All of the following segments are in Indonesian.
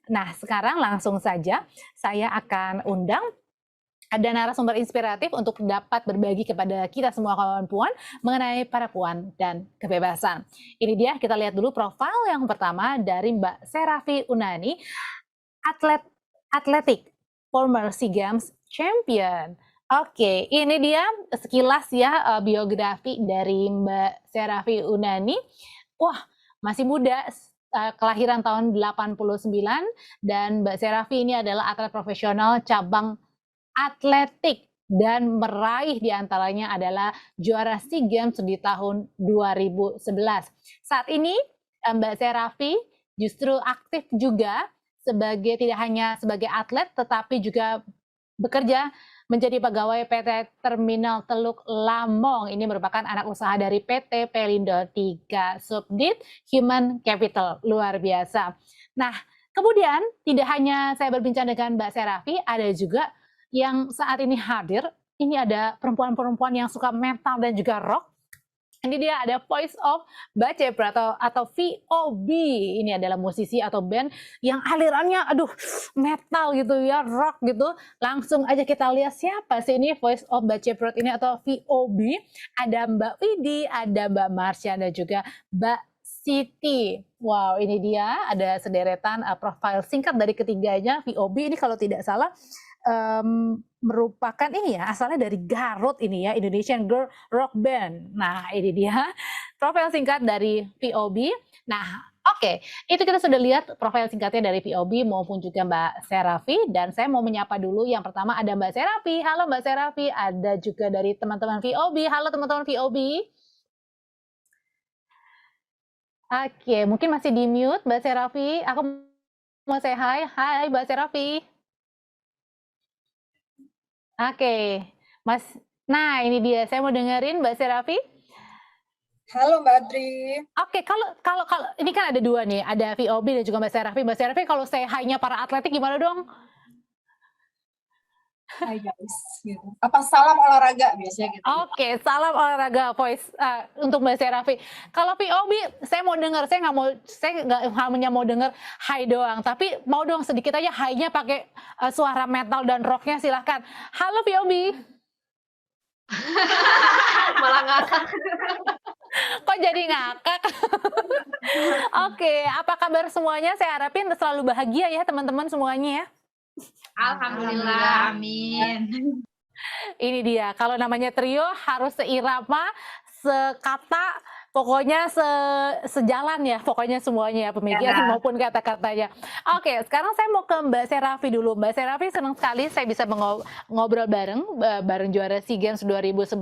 Nah, sekarang langsung saja saya akan undang ada narasumber inspiratif untuk dapat berbagi kepada kita semua kawan puan mengenai para puan dan kebebasan. Ini dia, kita lihat dulu profil yang pertama dari Mbak Serafi Unani, atlet atletik, former SEA Games champion. Oke, ini dia sekilas ya biografi dari Mbak Serafi Unani. Wah, masih muda, kelahiran tahun 89, dan Mbak Serafi ini adalah atlet profesional cabang atletik dan meraih diantaranya adalah juara SEA Games di tahun 2011. Saat ini Mbak Serafi justru aktif juga sebagai tidak hanya sebagai atlet tetapi juga bekerja menjadi pegawai PT Terminal Teluk Lamong. Ini merupakan anak usaha dari PT Pelindo 3 Subdit Human Capital. Luar biasa. Nah, kemudian tidak hanya saya berbincang dengan Mbak Serafi, ada juga yang saat ini hadir. Ini ada perempuan-perempuan yang suka metal dan juga rock. Ini dia ada Voice of Bacepra atau VOB. Ini adalah musisi atau band yang alirannya aduh metal gitu ya, rock gitu. Langsung aja kita lihat siapa sih ini Voice of Bacepra ini atau VOB. Ada Mbak Widi, ada Mbak Marsha dan juga Mbak Siti. Wow, ini dia ada sederetan profil singkat dari ketiganya. VOB ini kalau tidak salah merupakan ini ya, asalnya dari Garut ini ya, Indonesian Girl Rock Band. Nah, ini dia profil singkat dari VOB. Nah, oke, itu kita sudah lihat profil singkatnya dari VOB maupun juga Mbak Serafi, dan saya mau menyapa dulu yang pertama ada Mbak Serafi. Halo Mbak Serafi, ada juga dari teman-teman VOB. Halo teman-teman VOB. Oke, mungkin masih di mute Mbak Serafi. Aku mau say hi. Hai Mbak Serafi. Oke, Mas. Nah, ini dia. Saya mau dengerin Mbak Serafi. Halo Mbak Adri. Oke, kalau ini kan ada dua nih, ada VOB dan juga Mbak Serafi. Mbak Serafi, kalau say hi-nya para atletik gimana dong? Hai guys, gitu. Apa salam olahraga biasanya gitu. Oke, salam olahraga voice untuk Mbak Serafi. Kalau VOB, saya mau dengar, saya nggak hanya mau dengar hai doang, tapi mau dong sedikit aja hai-nya pakai suara metal dan rocknya, silahkan. Halo VOB. Malah ngakak. Kok jadi ngakak? Oke, apa kabar semuanya? Saya harapin selalu bahagia ya teman-teman semuanya ya. Alhamdulillah, amin. Ini dia, kalau namanya trio harus seirama, sekata, pokoknya sejalan ya, pokoknya semuanya ya, pemikiran maupun kata-katanya. Oke, sekarang saya mau ke Mbak Serafi dulu. Mbak Serafi, senang sekali saya bisa ngobrol bareng juara SEA Games 2011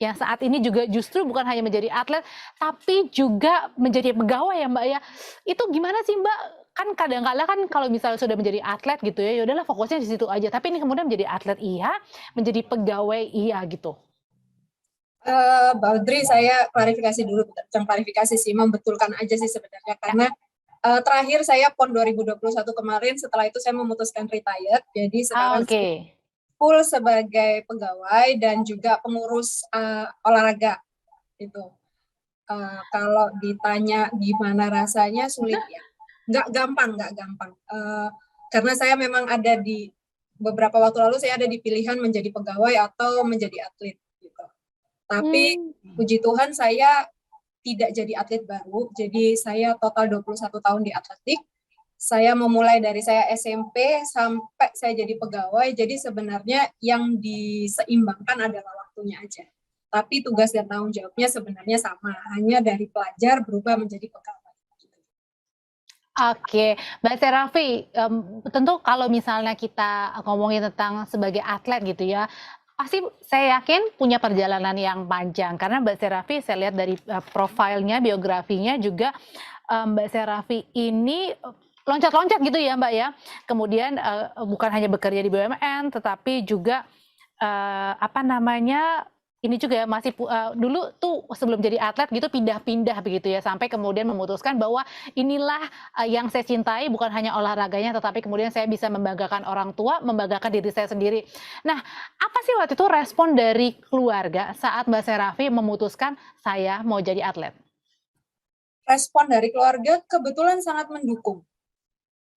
yang saat ini juga justru bukan hanya menjadi atlet, tapi juga menjadi pegawai ya Mbak ya. Itu gimana sih Mbak? Kan kadang-kala kan kalau misalnya sudah menjadi atlet gitu ya, yaudahlah fokusnya di situ aja. Tapi ini kemudian menjadi atlet iya, menjadi pegawai iya gitu. Mbak Audrey, saya klarifikasi dulu, bukan klarifikasi sih, membetulkan aja sih sebenarnya, karena terakhir saya PON 2021 kemarin, setelah itu saya memutuskan retired, jadi sekarang full sebagai pegawai dan juga pengurus olahraga itu. Kalau ditanya gimana rasanya, sulit ya, nggak gampang, karena saya memang ada di beberapa waktu lalu saya ada di pilihan menjadi pegawai atau menjadi atlet. Tapi puji Tuhan saya tidak jadi atlet baru, jadi saya total 21 tahun di atletik. Saya memulai dari saya SMP sampai saya jadi pegawai, jadi sebenarnya yang diseimbangkan adalah waktunya aja. Tapi tugas dan tanggung jawabnya sebenarnya sama, hanya dari pelajar berubah menjadi pegawai. Oke, Mbak Serafi, tentu kalau misalnya kita ngomongin tentang sebagai atlet gitu ya, pasti saya yakin punya perjalanan yang panjang karena Mbak Serafi saya lihat dari profilnya, biografinya juga Mbak Serafi ini loncat-loncat gitu ya Mbak ya. Kemudian bukan hanya bekerja di BUMN tetapi juga ini juga ya masih dulu tuh sebelum jadi atlet gitu pindah-pindah begitu ya sampai kemudian memutuskan bahwa inilah yang saya cintai, bukan hanya olahraganya tetapi kemudian saya bisa membanggakan orang tua, membanggakan diri saya sendiri. Nah, apa sih waktu itu respon dari keluarga saat Mbak Serafi memutuskan saya mau jadi atlet? Respon dari keluarga kebetulan sangat mendukung.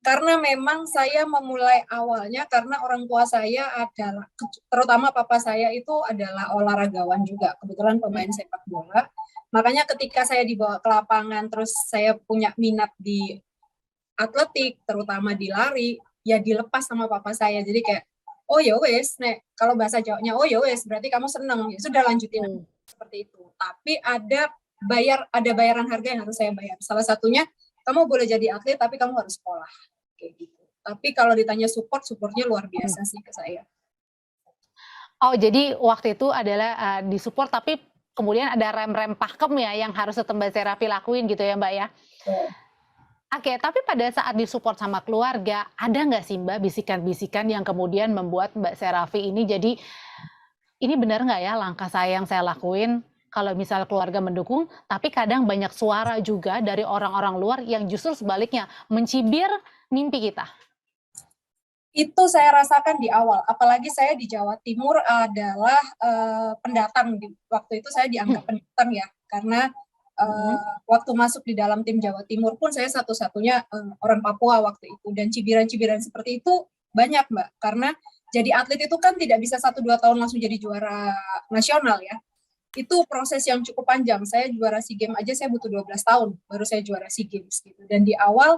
Karena memang saya memulai awalnya karena orang tua saya adalah, terutama papa saya itu adalah olahragawan juga, kebetulan pemain sepak bola. Makanya ketika saya dibawa ke lapangan, terus saya punya minat di atletik, terutama di lari, ya dilepas sama papa saya. Jadi kayak, oh ya wes, nek kalau bahasa Jawanya, oh ya wes, berarti kamu seneng, ya sudah lanjutin seperti itu. Tapi ada bayaran harga yang harus saya bayar. Salah satunya, kamu boleh jadi atlet, tapi kamu harus sekolah. Kayak gitu. Tapi kalau ditanya supportnya luar biasa sih ke saya. Oh, jadi waktu itu adalah disupport, tapi kemudian ada rem-rem pakem ya yang harus tetap Mbak Serafi lakuin gitu ya Mbak ya? Oke, tapi pada saat disupport sama keluarga, ada nggak sih Mbak bisikan-bisikan yang kemudian membuat Mbak Serafi ini jadi, ini benar nggak ya langkah saya yang saya lakuin? Kalau misal keluarga mendukung, tapi kadang banyak suara juga dari orang-orang luar yang justru sebaliknya mencibir mimpi kita. Itu saya rasakan di awal, apalagi saya di Jawa Timur adalah pendatang. Waktu itu saya dianggap pendatang ya, karena waktu masuk di dalam tim Jawa Timur pun saya satu-satunya orang Papua waktu itu, dan cibiran-cibiran seperti itu banyak Mbak, karena jadi atlet itu kan tidak bisa 1-2 tahun langsung jadi juara nasional ya. Itu proses yang cukup panjang. Saya juara SEA Games aja saya butuh 12 tahun baru saya juara SEA Games gitu. Dan di awal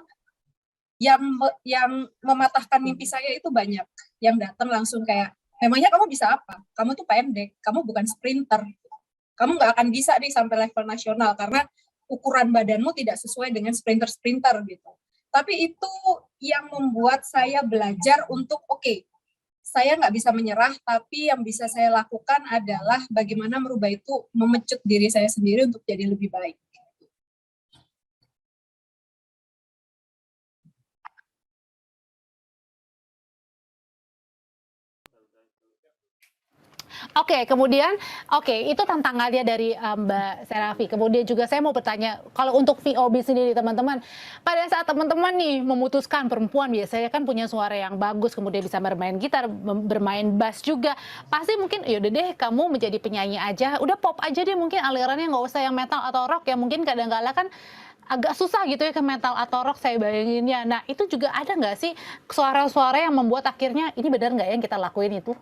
yang mematahkan mimpi saya itu banyak, yang datang langsung kayak, memangnya kamu bisa apa? Kamu tuh pendek, kamu bukan sprinter. Kamu nggak akan bisa nih sampai level nasional karena ukuran badanmu tidak sesuai dengan sprinter-sprinter gitu. Tapi itu yang membuat saya belajar untuk oke, saya nggak bisa menyerah, tapi yang bisa saya lakukan adalah bagaimana merubah itu, memecut diri saya sendiri untuk jadi lebih baik. Oke, kemudian itu tantangannya dari Mbak Serafi. Kemudian juga saya mau bertanya, kalau untuk VOB sendiri teman-teman, pada saat teman-teman nih memutuskan, perempuan biasanya kan punya suara yang bagus, kemudian bisa bermain gitar, bermain bass juga, pasti mungkin yaudah deh kamu menjadi penyanyi aja, udah pop aja deh, mungkin alirannya nggak usah yang metal atau rock ya, mungkin kadang-kala kan agak susah gitu ya ke metal atau rock saya bayanginnya. Nah itu juga ada nggak sih suara-suara yang membuat akhirnya ini benar nggak ya yang kita lakuin itu?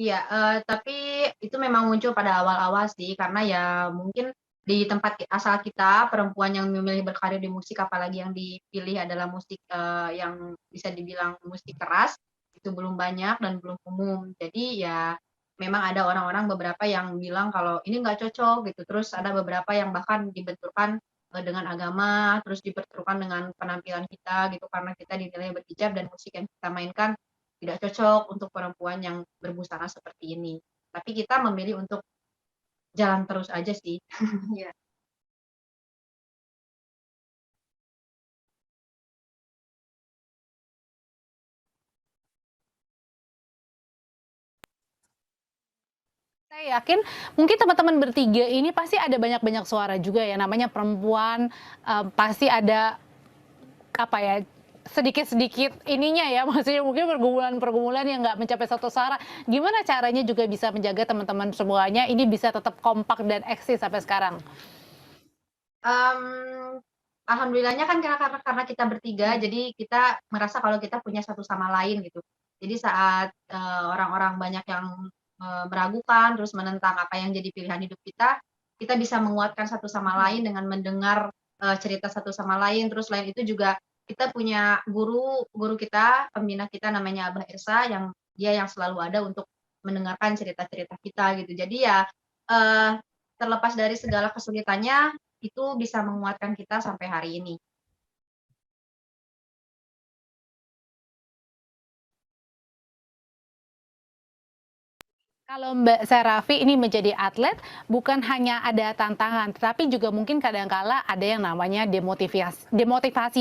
Iya, tapi itu memang muncul pada awal-awal sih, karena ya mungkin di tempat asal kita, perempuan yang memilih berkarir di musik, apalagi yang dipilih adalah musik yang bisa dibilang musik keras, itu belum banyak dan belum umum. Jadi ya memang ada orang-orang beberapa yang bilang kalau ini nggak cocok gitu, terus ada beberapa yang bahkan dibenturkan dengan agama, terus dibenturkan dengan penampilan kita gitu, karena kita dinilai berhijab dan musik yang kita mainkan tidak cocok untuk perempuan yang berbusana seperti ini. Tapi kita memilih untuk jalan terus aja sih. Iya. Saya yakin mungkin teman-teman bertiga ini pasti ada banyak-banyak suara juga ya, namanya perempuan, pasti ada apa ya, sedikit-sedikit ininya ya, maksudnya mungkin pergumulan-pergumulan yang nggak mencapai satu suara. Gimana caranya juga bisa menjaga teman-teman semuanya ini bisa tetap kompak dan eksis sampai sekarang? Alhamdulillahnya kan karena kita bertiga, jadi kita merasa kalau kita punya satu sama lain gitu. Jadi saat orang-orang banyak yang meragukan, terus menentang apa yang jadi pilihan hidup kita bisa menguatkan satu sama lain dengan mendengar cerita satu sama lain. Terus selain itu juga kita punya guru kita, pembina kita namanya Abah Irsa, yang dia yang selalu ada untuk mendengarkan cerita-cerita kita gitu. Jadi ya terlepas dari segala kesulitannya, itu bisa menguatkan kita sampai hari ini. Kalau Mbak Serafi ini menjadi atlet, bukan hanya ada tantangan, tetapi juga mungkin kadangkala ada yang namanya demotivasi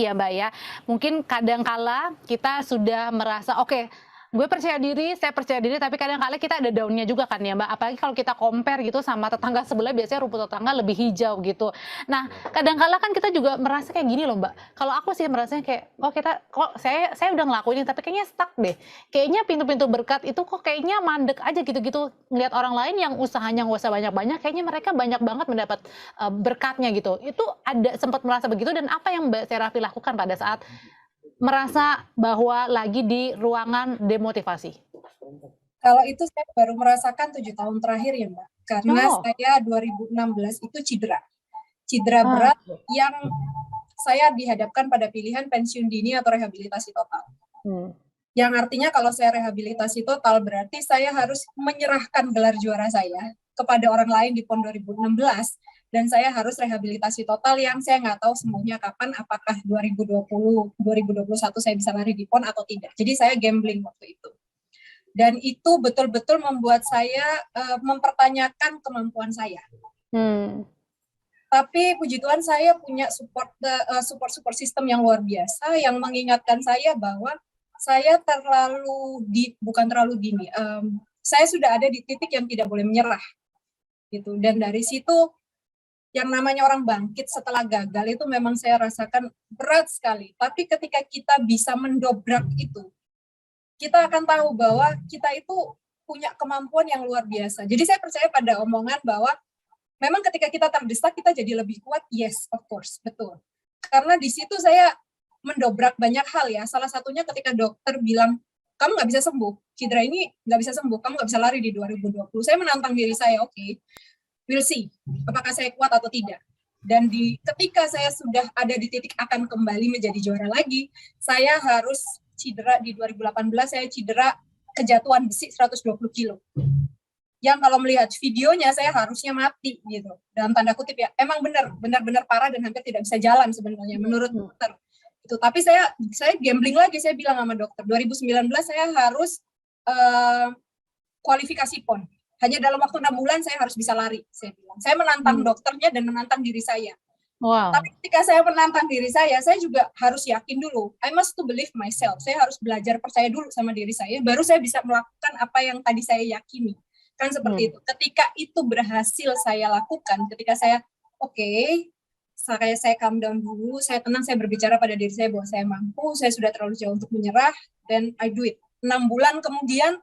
ya Mbak ya. Mungkin kadangkala kita sudah merasa, oke, gue percaya diri, saya percaya diri, tapi kadang-kala kita ada down-nya juga kan ya Mbak. Apalagi kalau kita compare gitu sama tetangga sebelah, biasanya rumput tetangga lebih hijau gitu. Nah, kadang-kala kan kita juga merasa kayak gini loh Mbak. Kalau aku sih merasanya kayak, kok saya udah ngelakuin ini, tapi kayaknya stuck deh. Kayaknya pintu-pintu berkat itu kok kayaknya mandek aja gitu-gitu. Ngelihat orang lain yang usahanya nggak usah banyak-banyak, kayaknya mereka banyak banget mendapat berkatnya gitu. Itu ada sempat merasa begitu, dan apa yang Mbak Serafi lakukan pada saat merasa bahwa lagi di ruangan demotivasi? Kalau itu saya baru merasakan 7 tahun terakhir ya, Mbak. Karena Oh, saya 2016 itu cedera. Cedera ah, berat yang saya dihadapkan pada pilihan pensiun dini atau rehabilitasi total. hmm. Yang artinya kalau saya rehabilitasi total berarti saya harus menyerahkan gelar juara saya kepada orang lain di PON 2016 dan saya harus rehabilitasi total yang saya nggak tahu sembuhnya kapan, apakah 2020, 2021 saya bisa lari di PON atau tidak. Jadi saya gambling waktu itu. Dan itu betul-betul membuat saya mempertanyakan kemampuan saya. Tapi puji Tuhan saya punya support system yang luar biasa yang mengingatkan saya bahwa saya bukan terlalu dini. Saya sudah ada di titik yang tidak boleh menyerah, gitu. Dan dari situ yang namanya orang bangkit setelah gagal itu memang saya rasakan berat sekali. Tapi ketika kita bisa mendobrak itu, kita akan tahu bahwa kita itu punya kemampuan yang luar biasa. Jadi saya percaya pada omongan bahwa memang ketika kita terdesak kita jadi lebih kuat. Yes, of course, betul. Karena di situ saya mendobrak banyak hal ya. Salah satunya ketika dokter bilang, kamu nggak bisa sembuh, cedera ini nggak bisa sembuh, kamu nggak bisa lari di 2020. Saya menantang diri saya, oke, we'll see, apakah saya kuat atau tidak. Dan ketika saya sudah ada di titik akan kembali menjadi juara lagi, saya harus cedera di 2018, saya cedera kejatuhan besi 120 kilo. Yang kalau melihat videonya saya harusnya mati gitu, dalam tanda kutip ya. Emang benar-benar parah dan hampir tidak bisa jalan sebenarnya menurut dokter. Itu tapi saya gambling lagi, saya bilang sama dokter 2019 saya harus kualifikasi PON. Hanya dalam waktu 6 bulan saya harus bisa lari, saya bilang. Saya menantang dokternya dan menantang diri saya. Wow. Tapi ketika saya menantang diri saya juga harus yakin dulu. I must to believe myself. Saya harus belajar percaya dulu sama diri saya, baru saya bisa melakukan apa yang tadi saya yakini. Kan seperti itu. Ketika itu berhasil saya lakukan, ketika saya saya calm down dulu, saya tenang, saya berbicara pada diri saya bahwa saya mampu, saya sudah terlalu jauh untuk menyerah, dan I do it. 6 bulan kemudian,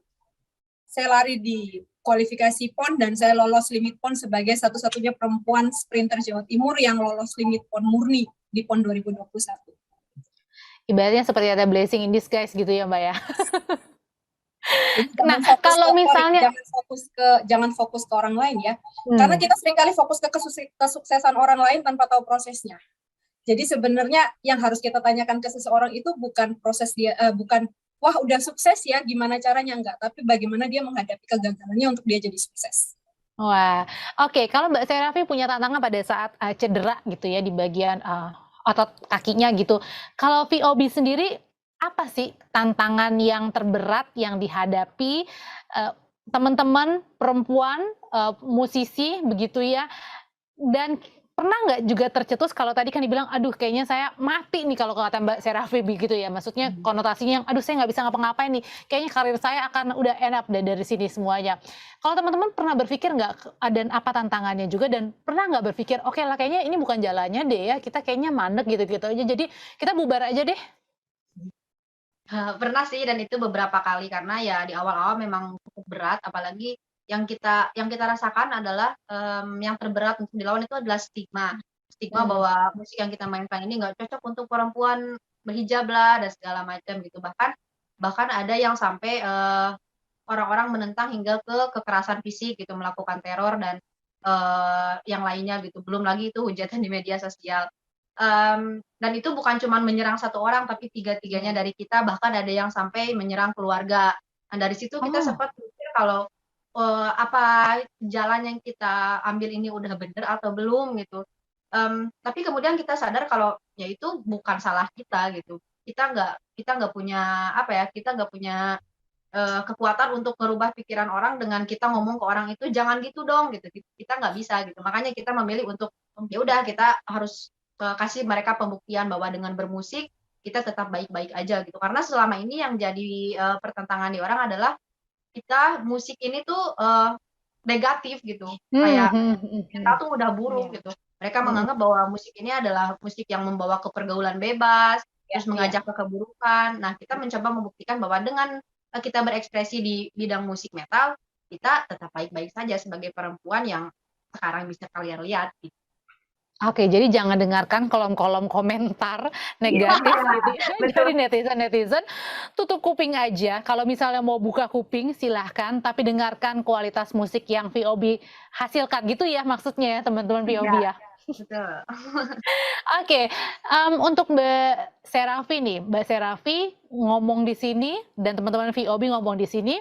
saya lari di kualifikasi PON dan saya lolos limit PON sebagai satu-satunya perempuan sprinter Jawa Timur yang lolos limit PON murni di PON 2021. Ibaratnya seperti ada blessing in disguise gitu ya, Mbak ya. Nah, kalau misalnya jangan fokus ke orang lain ya. Karena kita seringkali fokus ke kesuksesan orang lain tanpa tahu prosesnya. Jadi sebenarnya yang harus kita tanyakan ke seseorang itu bukan proses dia, bukan wah udah sukses ya, gimana caranya, enggak, tapi bagaimana dia menghadapi kegagalannya untuk dia jadi sukses. Wah, oke. Kalau Mbak Serafi punya tantangan pada saat cedera gitu ya di bagian otot kakinya gitu. Kalau VOB sendiri apa sih tantangan yang terberat yang dihadapi teman-teman perempuan musisi begitu ya? Dan pernah nggak juga tercetus kalau tadi kan dibilang, aduh kayaknya saya mati nih kalau kata Mbak Serafi begitu ya, maksudnya konotasinya yang aduh saya nggak bisa ngapa-ngapain nih, kayaknya karir saya akan udah end up dari sini semuanya. Kalau teman-teman pernah berpikir nggak dan apa tantangannya juga, dan pernah nggak berpikir oke lah kayaknya ini bukan jalannya deh ya, kita kayaknya mandek gitu-gitu aja, jadi kita bubar aja deh. Pernah sih, dan itu beberapa kali karena ya di awal-awal memang cukup berat, apalagi yang kita rasakan adalah yang terberat untuk dilawan itu adalah stigma bahwa musik yang kita mainkan ini nggak cocok untuk perempuan berhijab lah dan segala macam gitu. Bahkan ada yang sampai orang-orang menentang hingga ke kekerasan fisik gitu, melakukan teror dan yang lainnya gitu. Belum lagi itu hujatan di media sosial. Dan itu bukan cuma menyerang satu orang, tapi tiga-tiganya dari kita, bahkan ada yang sampai menyerang keluarga. Nah dari situ kita sempat mikir kalau apa jalan yang kita ambil ini udah bener atau belum gitu. Tapi kemudian kita sadar kalau ya itu bukan salah kita gitu. Kita nggak punya kita nggak punya kekuatan untuk merubah pikiran orang dengan kita ngomong ke orang itu jangan gitu dong gitu. Kita nggak bisa gitu. Makanya kita memilih untuk ya udah kita harus kasih mereka pembuktian bahwa dengan bermusik kita tetap baik-baik aja gitu. Karena selama ini yang jadi pertentangan di orang adalah kita musik ini tuh negatif gitu. Kayak kita tuh udah buruk gitu. Mereka menganggap bahwa musik ini adalah musik yang membawa ke pergaulan bebas, terus mengajak ke keburukan. Nah, kita mencoba membuktikan bahwa dengan kita berekspresi di bidang musik metal, kita tetap baik-baik saja sebagai perempuan yang sekarang bisa kalian lihat gitu. Oke, jadi jangan dengarkan kolom-kolom komentar negatif gitu ya Betul. dari netizen-netizen, tutup kuping aja. Kalau misalnya mau buka kuping silahkan, tapi dengarkan kualitas musik yang VOB hasilkan gitu ya maksudnya ya teman-teman VOB Iya, ya? betul. Oke, untuk Mbak Serafi nih, Mbak Serafi ngomong di sini dan teman-teman VOB ngomong di sini,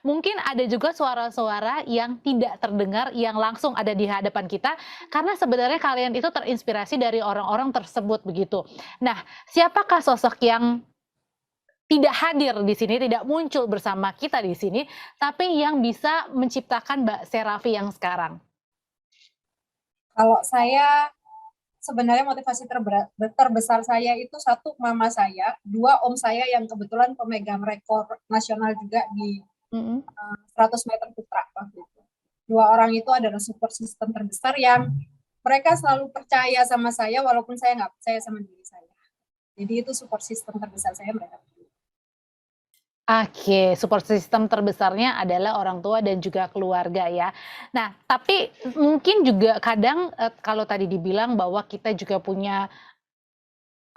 mungkin ada juga suara-suara yang tidak terdengar yang langsung ada di hadapan kita, karena sebenarnya kalian itu terinspirasi dari orang-orang tersebut begitu. Nah, siapakah sosok yang tidak hadir di sini, tidak muncul bersama kita di sini, tapi yang bisa menciptakan Mbak Serafi yang sekarang? Kalau saya sebenarnya motivasi terbesar saya itu satu mama saya, dua om saya yang kebetulan pemegang rekor nasional juga di 100 meter putra waktu itu. Dua orang itu adalah support system terbesar yang mereka selalu percaya sama saya walaupun saya nggak percaya sama diri saya. Jadi itu support system terbesar saya mereka. Oke, support system terbesarnya adalah orang tua dan juga keluarga ya. Nah, tapi mungkin juga kadang kalau tadi dibilang bahwa kita juga punya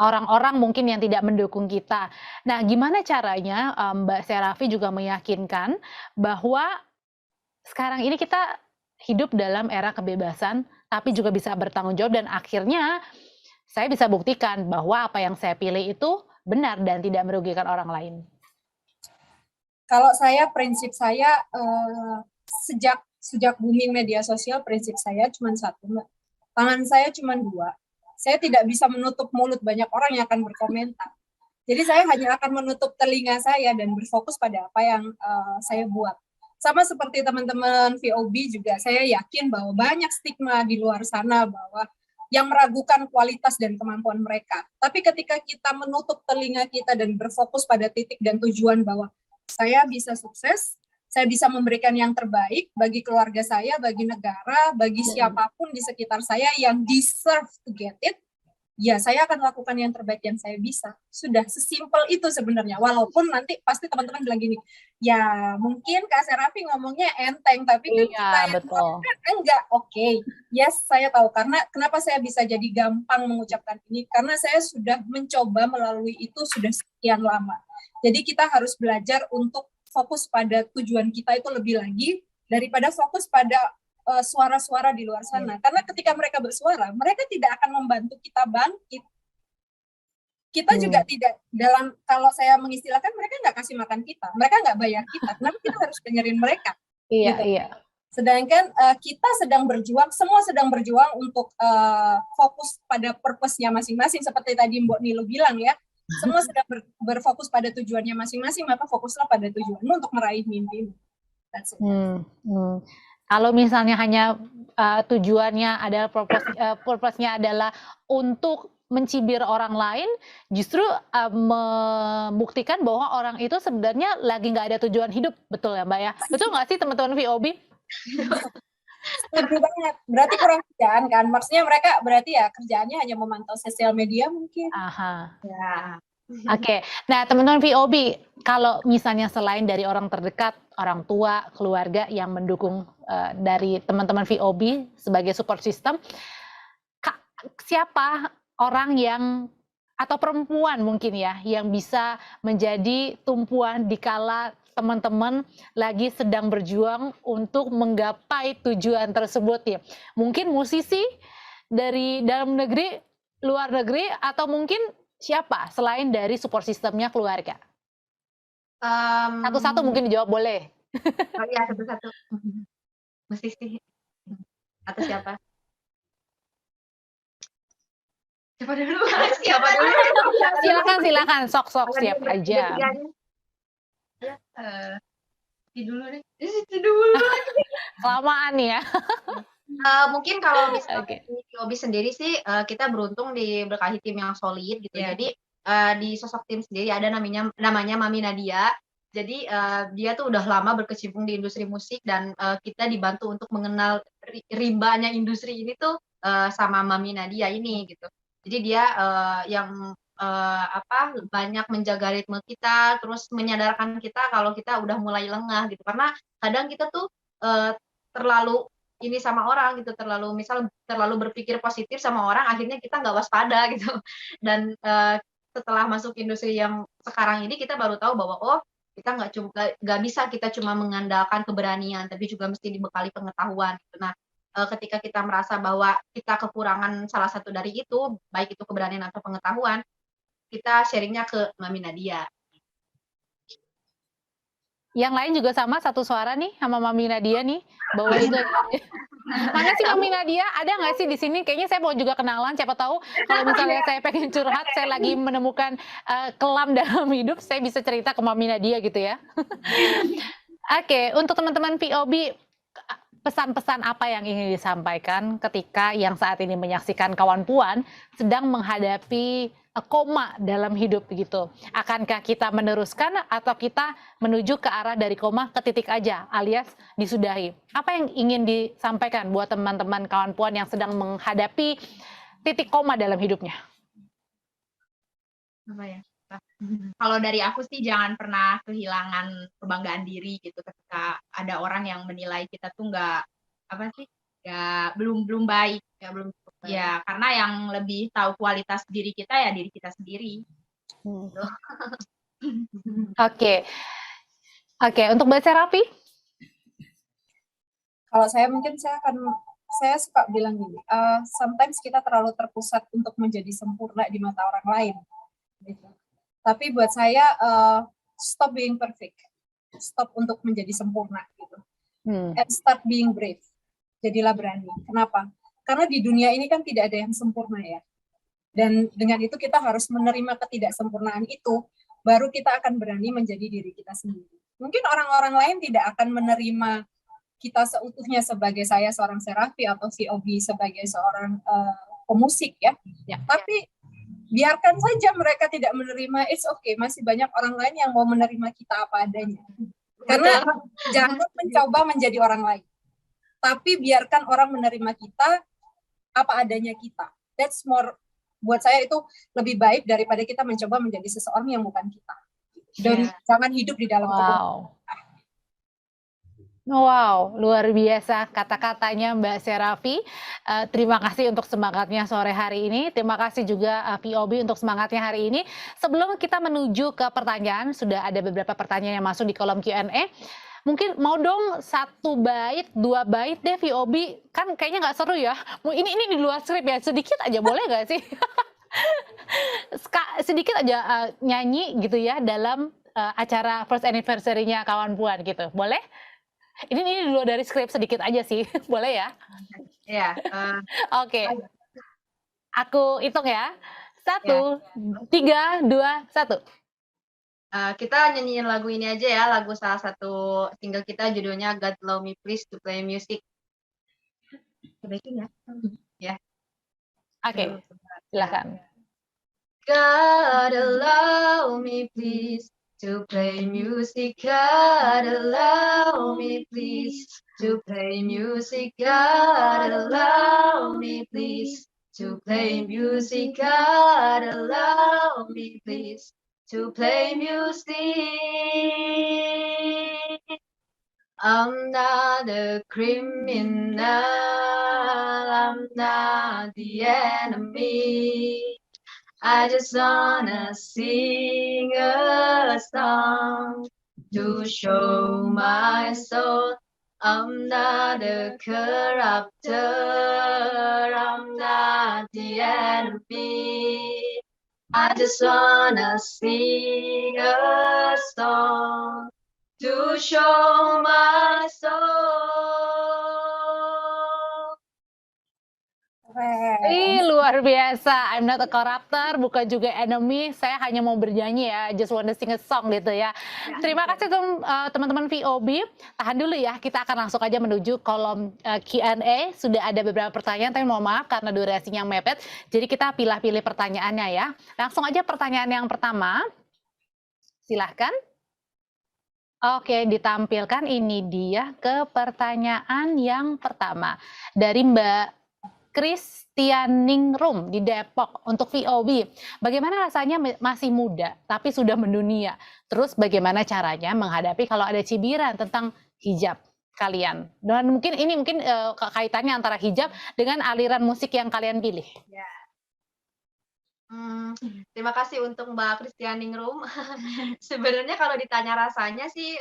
orang-orang mungkin yang tidak mendukung kita. Nah, gimana caranya Mbak Serafi juga meyakinkan bahwa sekarang ini kita hidup dalam era kebebasan, tapi juga bisa bertanggung jawab dan akhirnya saya bisa buktikan bahwa apa yang saya pilih itu benar dan tidak merugikan orang lain. Kalau saya prinsip saya sejak booming media sosial prinsip saya cuma satu, Mbak. Tangan saya cuma dua. Saya tidak bisa menutup mulut banyak orang yang akan berkomentar. Jadi saya hanya akan menutup telinga saya dan berfokus pada apa yang saya buat. Sama seperti teman-teman VOB juga, saya yakin bahwa banyak stigma di luar sana bahwa yang meragukan kualitas dan kemampuan mereka. Tapi ketika kita menutup telinga kita dan berfokus pada titik dan tujuan bahwa saya bisa sukses, saya bisa memberikan yang terbaik bagi keluarga saya, bagi negara, bagi siapapun di sekitar saya yang deserve to get it, ya saya akan lakukan yang terbaik yang saya bisa. Sudah sesimpel itu sebenarnya. Walaupun nanti pasti teman-teman bilang gini, ya mungkin Kak Serafi ngomongnya enteng, tapi kan Iya, kita yang betul. kan enggak. Oke, yes saya tahu. Karena kenapa saya bisa jadi gampang mengucapkan ini? Karena saya sudah mencoba melalui itu sudah sekian lama. Jadi kita harus belajar untuk fokus pada tujuan kita itu lebih lagi daripada fokus pada suara-suara di luar sana. Karena ketika mereka bersuara, mereka tidak akan membantu kita bangkit. Kita juga tidak dalam, kalau saya mengistilahkan, mereka nggak kasih makan kita, mereka nggak bayar kita. Kenapa kita harus dengerin mereka? Iya, gitu. iya. Sedangkan kita sedang berjuang, semua sedang berjuang untuk fokus pada purpose-nya masing-masing. Seperti tadi Mbak Nilo bilang ya, semua sedang berfokus pada tujuannya masing-masing, maka fokuslah pada tujuanmu untuk meraih mimpimu. That's it. Kalau misalnya hanya tujuannya adalah purpose-nya adalah untuk mencibir orang lain, justru membuktikan bahwa orang itu sebenarnya lagi nggak ada tujuan hidup, betul ya Mbak ya? Betul nggak sih teman-teman VOB? Setuju banget. Berarti kurang kerjaan kan? Maksudnya mereka berarti ya kerjaannya hanya memantau sosial media mungkin. Aha. Ya. Oke, nah teman-teman VOB, kalau misalnya selain dari orang terdekat, orang tua, keluarga yang mendukung dari teman-teman VOB sebagai support system, siapa orang yang atau perempuan mungkin ya yang bisa menjadi tumpuan dikala teman-teman lagi sedang berjuang untuk menggapai tujuan tersebut ya? Mungkin musisi dari dalam negeri, luar negeri, atau mungkin siapa selain dari support sistemnya keluarga? Satu-satu mungkin dijawab boleh. Oh iya, satu-satu. Musisi. Atau siapa? Siapa dulu? Siapa dulu? Silakan, sok siap aja. Dulu deh. Dulu. Kelamaan ya. Mungkin kalau misalnya di VOB sendiri sih kita beruntung diberkahi tim yang solid gitu. Jadi di sosok tim sendiri ada namanya Mami Nadia. Jadi dia tuh udah lama berkecimpung di industri musik dan kita dibantu untuk mengenal rimbanya industri ini tuh sama Mami Nadia ini gitu. Jadi dia yang banyak menjaga ritme kita, terus menyadarkan kita kalau kita udah mulai lengah gitu. Karena kadang kita tuh terlalu ini sama orang gitu, terlalu berpikir positif sama orang, akhirnya kita nggak waspada gitu. Dan setelah masuk industri yang sekarang ini, kita baru tahu bahwa oh, kita nggak bisa kita cuma mengandalkan keberanian, tapi juga mesti dibekali pengetahuan gitu. Nah, ketika kita merasa bahwa kita kekurangan salah satu dari itu, baik itu keberanian atau pengetahuan, kita sharingnya ke Mami Nadia. Yang lain juga sama satu suara nih sama Mami Nadia nih, bahwa itu. Mana sih Mami Nadia? Ada nggak sih di sini? Kayaknya saya mau juga kenalan. Siapa tahu kalau misalnya saya pengen curhat, saya lagi menemukan kelam dalam hidup, saya bisa cerita ke Mami Nadia gitu ya. Oke, untuk teman-teman POB, pesan-pesan apa yang ingin disampaikan ketika yang saat ini menyaksikan kawan puan sedang menghadapi koma dalam hidup begitu? Akankah kita meneruskan atau kita menuju ke arah dari koma ke titik aja alias disudahi? Apa yang ingin disampaikan buat teman-teman kawan puan yang sedang menghadapi titik koma dalam hidupnya? Apa ya? Kalau dari aku sih jangan pernah kehilangan kebanggaan diri gitu ketika ada orang yang menilai kita tuh nggak belum baik, belum cukup baik. Ya, karena yang lebih tahu kualitas diri kita ya diri kita sendiri. Oke, untuk Mbak Serafi? Kalau saya suka bilang gini, sometimes kita terlalu terpusat untuk menjadi sempurna di mata orang lain. Gitu. Tapi buat saya, stop being perfect, stop untuk menjadi sempurna gitu, and start being brave. Jadilah berani. Kenapa? Karena di dunia ini kan tidak ada yang sempurna ya. Dan dengan itu kita harus menerima ketidaksempurnaan itu, baru kita akan berani menjadi diri kita sendiri. Mungkin orang-orang lain tidak akan menerima kita seutuhnya sebagai saya seorang Serafi atau si Obi sebagai seorang pemusik ya. Tapi biarkan saja mereka tidak menerima, it's okay, masih banyak orang lain yang mau menerima kita apa adanya. Karena jangan mencoba menjadi orang lain, tapi biarkan orang menerima kita apa adanya kita. That's more, buat saya itu lebih baik daripada kita mencoba menjadi seseorang yang bukan kita. Dan jangan hidup di dalam kebohongan. Wow, luar biasa kata-katanya Mbak Serafi. Terima kasih untuk semangatnya sore hari ini. Terima kasih juga POB untuk semangatnya hari ini. Sebelum kita menuju ke pertanyaan, sudah ada beberapa pertanyaan yang masuk di kolom Q&A. Mungkin mau dong 1 bait, 2 bait deh VOB. Kan kayaknya nggak seru ya. Ini di luar skrip ya, sedikit aja boleh nggak sih? Sedikit aja nyanyi gitu ya dalam acara first anniversary-nya kawan puan gitu. Boleh? Ini di luar dari skrip sedikit aja sih, boleh ya? Iya. Oke. Aku hitung ya. 1, 3, 2, 1. Kita nyanyiin lagu ini aja ya, lagu salah satu single kita judulnya God Allow Me Please to Play Music. Sebaiknya ya. Oke, silakan. God allow me please to play music, God allow me please to play music, God allow me please to play music, God allow me please to play music. I'm not a criminal, I'm not the enemy. I just wanna sing a song to show my soul. I'm not a corrupter, I'm not the enemy. I just wanna sing a song to show my soul. Luar biasa. I'm not a corruptor, bukan juga enemy. Saya hanya mau bernyanyi ya. Just wanna sing a song gitu ya. Terima kasih teman-teman VOB. Tahan dulu ya. Kita akan langsung aja menuju kolom Q&A. Sudah ada beberapa pertanyaan, tapi mohon maaf karena durasinya mepet. Jadi kita pilih-pilih pertanyaannya ya. Langsung aja pertanyaan yang pertama. Silahkan. Oke, ditampilkan ini dia ke pertanyaan yang pertama. Dari Mbak Kristianingrum di Depok untuk VOB. Bagaimana rasanya masih muda tapi sudah mendunia? Terus bagaimana caranya menghadapi kalau ada cibiran tentang hijab? kalian? Dan mungkin ini kaitannya antara hijab dengan aliran musik yang kalian pilih. Ya. Terima kasih untuk Mbak Kristianingrum. Sebenarnya kalau ditanya rasanya sih,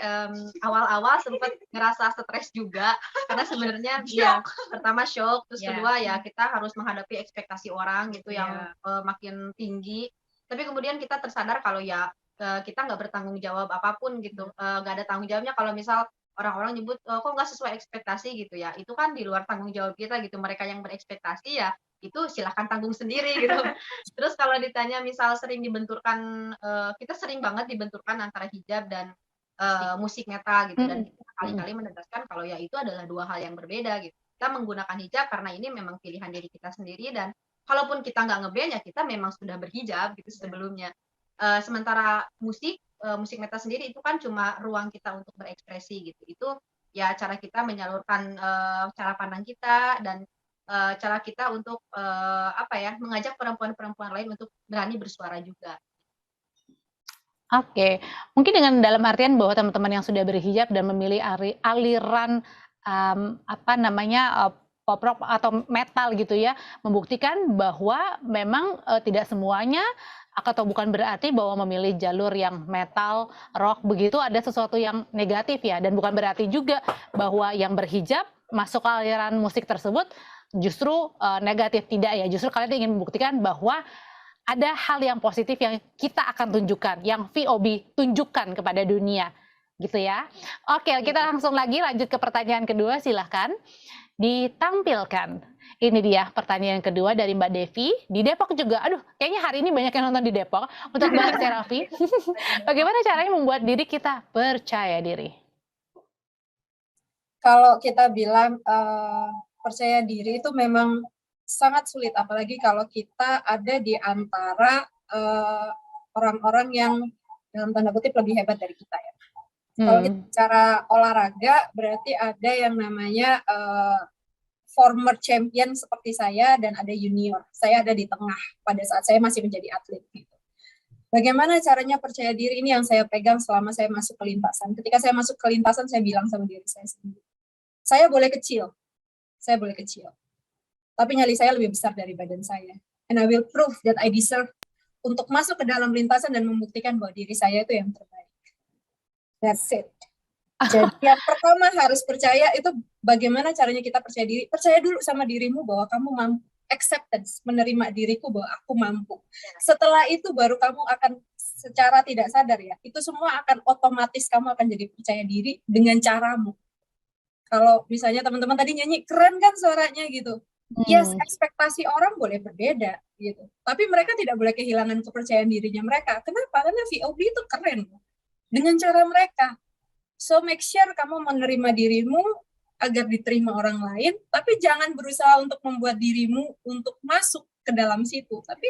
awal-awal sempat ngerasa stres juga, karena sebenarnya ya pertama shock, terus kedua ya kita harus menghadapi ekspektasi orang gitu yang makin tinggi. Tapi kemudian kita tersadar kalau ya kita nggak bertanggung jawab apapun gitu, nggak ada tanggung jawabnya kalau misal orang-orang nyebut kok nggak sesuai ekspektasi gitu ya. Itu kan di luar tanggung jawab kita gitu. Mereka yang berekspektasi ya itu silahkan tanggung sendiri gitu. Terus kalau ditanya misal sering dibenturkan, kita sering banget dibenturkan antara hijab dan musik metal gitu, dan kita kali-kali menegaskan kalau ya itu adalah dua hal yang berbeda gitu. Kita menggunakan hijab karena ini memang pilihan diri kita sendiri, dan kalaupun kita nggak nge-band ya kita memang sudah berhijab gitu sebelumnya. Sementara musik metal sendiri itu kan cuma ruang kita untuk berekspresi gitu. Itu ya cara kita menyalurkan cara pandang kita dan cara kita untuk mengajak perempuan-perempuan lain untuk berani bersuara juga. Oke, mungkin dengan dalam artian bahwa teman-teman yang sudah berhijab dan memilih aliran pop rock atau metal gitu ya, membuktikan bahwa memang tidak semuanya atau bukan berarti bahwa memilih jalur yang metal, rock begitu ada sesuatu yang negatif ya, dan bukan berarti juga bahwa yang berhijab masuk ke aliran musik tersebut justru negatif, tidak ya. Justru kalian ingin membuktikan bahwa ada hal yang positif yang kita akan tunjukkan, yang VOB tunjukkan kepada dunia, gitu ya. Oke, kita langsung lanjut ke pertanyaan kedua, silahkan ditampilkan. Ini dia pertanyaan kedua dari Mbak Devi, di Depok juga. Aduh, kayaknya hari ini banyak yang nonton di Depok. Untuk Mbak Serafi, bagaimana caranya membuat diri kita percaya diri? Kalau kita bilang percaya diri itu memang sangat sulit, apalagi kalau kita ada di antara orang-orang yang dalam tanda kutip lebih hebat dari kita ya. Kalau kita bicara olahraga, berarti ada yang namanya former champion seperti saya dan ada junior. Saya ada di tengah pada saat saya masih menjadi atlet. Gitu. Bagaimana caranya percaya diri ini yang saya pegang selama saya masuk ke lintasan. Ketika saya masuk ke lintasan, saya bilang sama diri saya sendiri, saya boleh kecil, tapi nyali saya lebih besar dari badan saya. And I will prove that I deserve untuk masuk ke dalam lintasan dan membuktikan bahwa diri saya itu yang terbaik. That's it. Jadi yang pertama harus percaya itu bagaimana caranya kita percaya diri. Percaya dulu sama dirimu bahwa kamu mampu. Acceptance, menerima diriku bahwa aku mampu. Setelah itu baru kamu akan secara tidak sadar ya, itu semua akan otomatis kamu akan jadi percaya diri dengan caramu. Kalau misalnya teman-teman tadi nyanyi, keren kan suaranya gitu. Yes, ekspektasi orang boleh berbeda gitu. Tapi mereka tidak boleh kehilangan kepercayaan dirinya mereka. Kenapa? Karena VOB itu keren dengan cara mereka. So make sure kamu menerima dirimu agar diterima orang lain, tapi jangan berusaha untuk membuat dirimu untuk masuk ke dalam situ. Tapi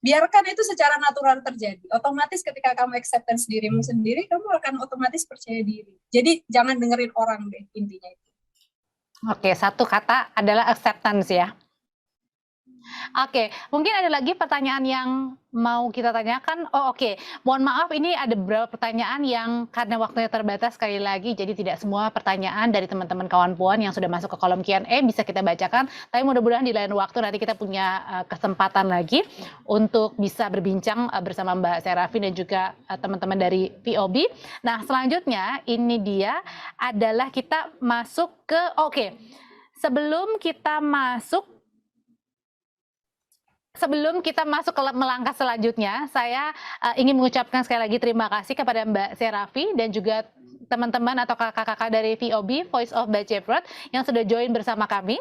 biarkan itu secara natural terjadi. Otomatis ketika kamu acceptance dirimu sendiri, kamu akan otomatis percaya diri. Jadi jangan dengerin orang deh, intinya itu. Oke, satu kata adalah acceptance ya. Oke, mungkin ada lagi pertanyaan yang mau kita tanyakan. Oke. Mohon maaf, ini ada beberapa pertanyaan yang karena waktunya terbatas sekali lagi, jadi tidak semua pertanyaan dari teman-teman kawan puan yang sudah masuk ke kolom Q&A bisa kita bacakan. Tapi mudah-mudahan di lain waktu nanti kita punya kesempatan lagi untuk bisa berbincang bersama Mbak Serafi dan juga teman-teman dari VOB. Nah, selanjutnya ini dia adalah kita masuk ke Sebelum kita masuk ke melangkah selanjutnya, saya ingin mengucapkan sekali lagi terima kasih kepada Mbak Serafi dan juga teman-teman atau kakak-kakak dari VOB, Voice of Baceprot, yang sudah join bersama kami.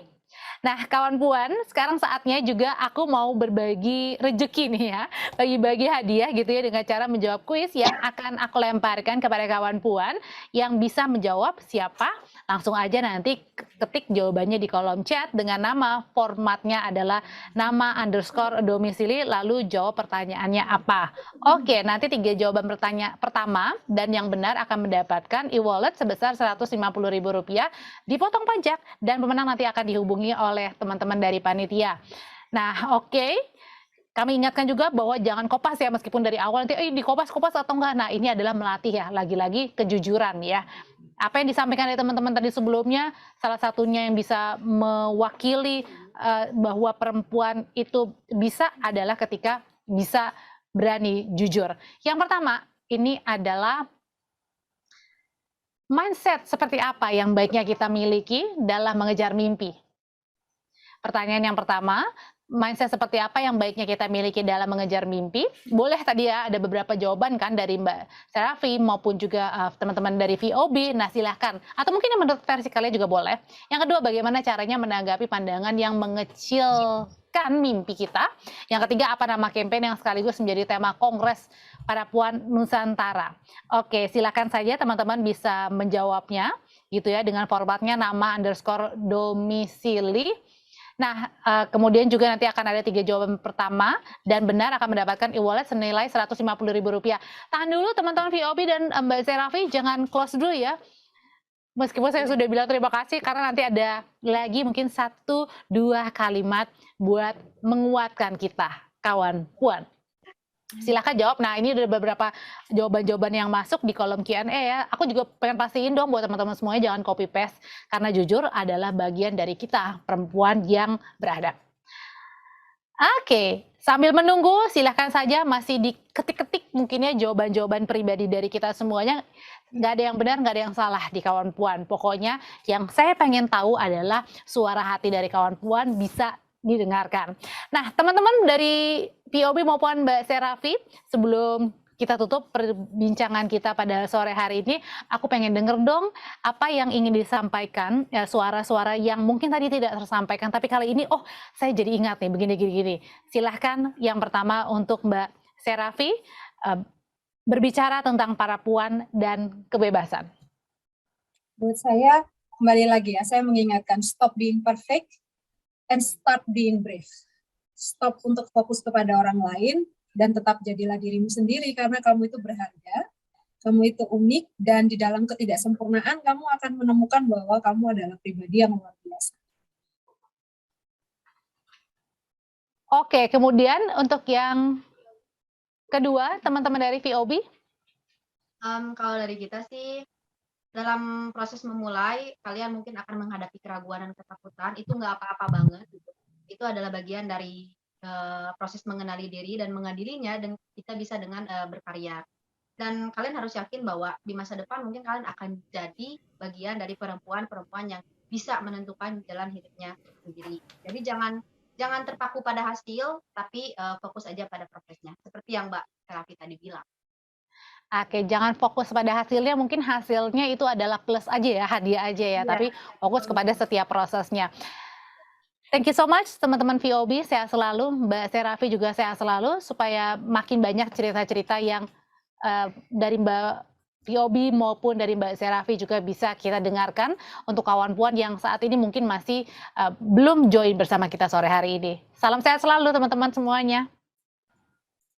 Nah, kawan puan, sekarang saatnya juga aku mau berbagi rezeki nih ya, bagi-bagi hadiah gitu ya dengan cara menjawab kuis yang akan aku lemparkan kepada kawan puan yang bisa menjawab siapa. Langsung aja nanti ketik jawabannya di kolom chat dengan nama, formatnya adalah nama _ domisili, lalu jawab pertanyaannya apa. Oke, nanti 3 jawaban pertama dan yang benar akan mendapatkan e-wallet sebesar Rp150.000 dipotong pajak dan pemenang nanti akan dihubungi oleh teman-teman dari panitia. Nah, kami ingatkan juga bahwa jangan kopas ya, meskipun dari awal nanti di kopas atau enggak. Nah, ini adalah melatih ya, lagi-lagi kejujuran ya. Apa yang disampaikan dari teman-teman tadi sebelumnya, salah satunya yang bisa mewakili bahwa perempuan itu bisa adalah ketika bisa berani jujur. Yang pertama, ini adalah mindset seperti apa yang baiknya kita miliki dalam mengejar mimpi. Pertanyaan yang pertama, mindset seperti apa yang baiknya kita miliki dalam mengejar mimpi? Boleh tadi ya ada beberapa jawaban kan dari Mbak Serafi maupun juga teman-teman dari VOB. Nah silahkan. Atau mungkin yang menurut versi kalian juga boleh. Yang kedua, bagaimana caranya menanggapi pandangan yang mengecilkan mimpi kita. Yang ketiga, apa nama campaign yang sekaligus menjadi tema Kongres Para Puan Nusantara. Oke, silakan saja teman-teman bisa menjawabnya gitu ya dengan formatnya nama _ domisili. Nah, kemudian juga nanti akan ada 3 jawaban pertama dan benar akan mendapatkan e-wallet senilai Rp150.000. Tahan dulu teman-teman VOB dan Mbak Serafi, jangan close dulu ya. Meskipun saya sudah bilang terima kasih karena nanti ada lagi mungkin 1-2 kalimat buat menguatkan kita, kawan puan. Silahkan jawab. Nah, ini ada beberapa jawaban-jawaban yang masuk di kolom Q&A ya. Aku juga pengen pastiin dong buat teman-teman semuanya jangan copy paste. Karena jujur adalah bagian dari kita, perempuan yang beradab. Oke, sambil menunggu silahkan saja masih diketik-ketik mungkin ya jawaban-jawaban pribadi dari kita semuanya. Nggak ada yang benar, nggak ada yang salah di kawan puan. Pokoknya yang saya pengen tahu adalah suara hati dari kawan puan bisa didengarkan. Nah, teman-teman dari POB maupun Mbak Serafi, sebelum kita tutup perbincangan kita pada sore hari ini, aku pengen denger dong apa yang ingin disampaikan, ya, suara-suara yang mungkin tadi tidak tersampaikan, tapi kali ini, oh saya jadi ingat nih, begini-gini. Silahkan yang pertama untuk Mbak Serafi, berbicara tentang para puan dan kebebasan. Buat saya, kembali lagi ya, saya mengingatkan stop being perfect and start being brave. Stop untuk fokus kepada orang lain dan tetap jadilah dirimu sendiri karena kamu itu berharga, kamu itu unik, dan di dalam ketidaksempurnaan kamu akan menemukan bahwa kamu adalah pribadi yang luar biasa. Oke, kemudian untuk yang kedua, teman-teman dari VOB? Kalau dari kita sih, dalam proses memulai, kalian mungkin akan menghadapi keraguan dan ketakutan, itu nggak apa-apa banget gitu. Itu adalah bagian dari proses mengenali diri dan mengadilinya, dan kita bisa dengan berkarya. Dan kalian harus yakin bahwa di masa depan mungkin kalian akan jadi bagian dari perempuan-perempuan yang bisa menentukan jalan hidupnya sendiri. Jadi jangan terpaku pada hasil, tapi fokus aja pada prosesnya. Seperti yang Mbak Serafi tadi bilang. Oke, jangan fokus pada hasilnya, mungkin hasilnya itu adalah plus aja ya, hadiah aja ya, tapi fokus kepada setiap prosesnya. Thank you so much teman-teman VOB, sehat selalu, Mbak Serafi juga sehat selalu, supaya makin banyak cerita-cerita yang dari Mbak VOB maupun dari Mbak Serafi juga bisa kita dengarkan untuk kawan puan yang saat ini mungkin masih belum join bersama kita sore hari ini. Salam sehat selalu teman-teman semuanya.